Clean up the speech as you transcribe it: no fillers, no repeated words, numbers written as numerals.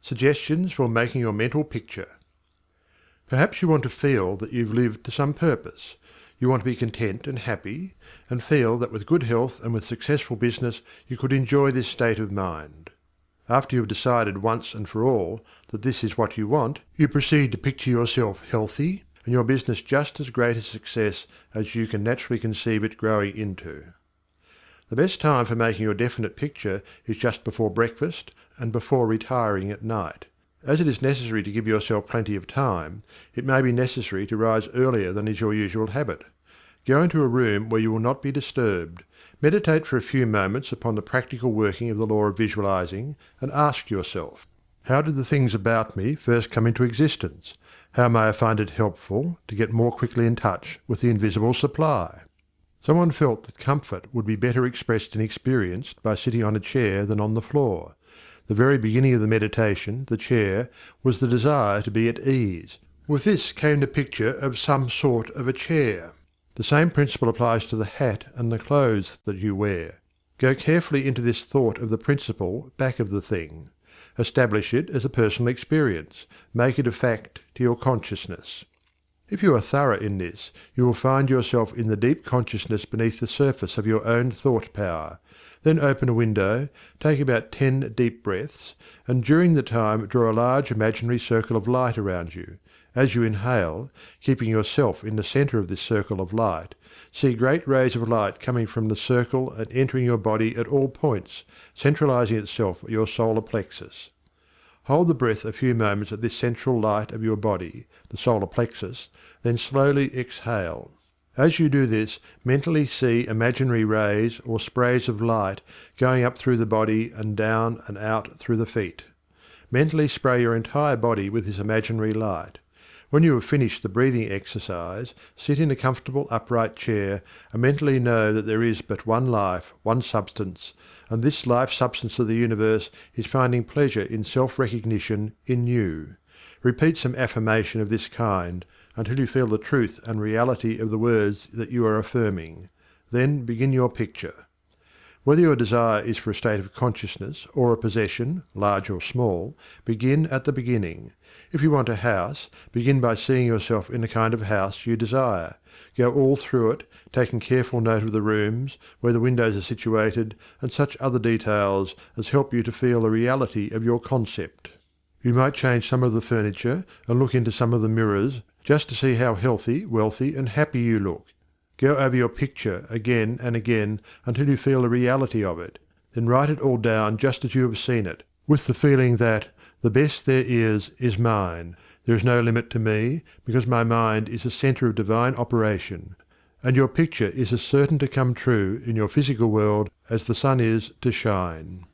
Suggestions for making your mental picture. Perhaps you want to feel that you've lived to some purpose. You want to be content and happy, and feel that with good health and with successful business you could enjoy this state of mind. After you have decided once and for all that this is what you want, you proceed to picture yourself healthy and your business just as great a success as you can naturally conceive it growing into. The best time for making your definite picture is just before breakfast and before retiring at night. As it is necessary to give yourself plenty of time, it may be necessary to rise earlier than is your usual habit. Go into a room where you will not be disturbed. Meditate for a few moments upon the practical working of the law of visualizing and ask yourself, how did the things about me first come into existence? How may I find it helpful to get more quickly in touch with the invisible supply? Someone felt that comfort would be better expressed and experienced by sitting on a chair than on the floor. The very beginning of the meditation, the chair, was the desire to be at ease. With this came the picture of some sort of a chair. The same principle applies to the hat and the clothes that you wear. Go carefully into this thought of the principle back of the thing. Establish it as a personal experience. Make it a fact to your consciousness. If you are thorough in this, you will find yourself in the deep consciousness beneath the surface of your own thought power. Then open a window, take about 10 deep breaths, and during the time draw a large imaginary circle of light around you. As you inhale, keeping yourself in the centre of this circle of light, see great rays of light coming from the circle and entering your body at all points, centralizing itself at your solar plexus. Hold the breath a few moments at this central light of your body, the solar plexus, then slowly exhale. As you do this, mentally see imaginary rays or sprays of light going up through the body and down and out through the feet. Mentally spray your entire body with this imaginary light. When you have finished the breathing exercise, sit in a comfortable upright chair and mentally know that there is but one life, one substance, and this life-substance of the universe is finding pleasure in self-recognition in you. Repeat some affirmation of this kind until you feel the truth and reality of the words that you are affirming. Then begin your picture. Whether your desire is for a state of consciousness or a possession, large or small, begin at the beginning. If you want a house, begin by seeing yourself in the kind of house you desire. Go all through it, taking careful note of the rooms, where the windows are situated, and such other details as help you to feel the reality of your concept. You might change some of the furniture and look into some of the mirrors just to see how healthy, wealthy, and happy you look. Go over your picture again and again until you feel the reality of it. Then write it all down just as you have seen it, with the feeling that the best there is mine. There is no limit to me, because my mind is a centre of divine operation, and your picture is as certain to come true in your physical world as the sun is to shine.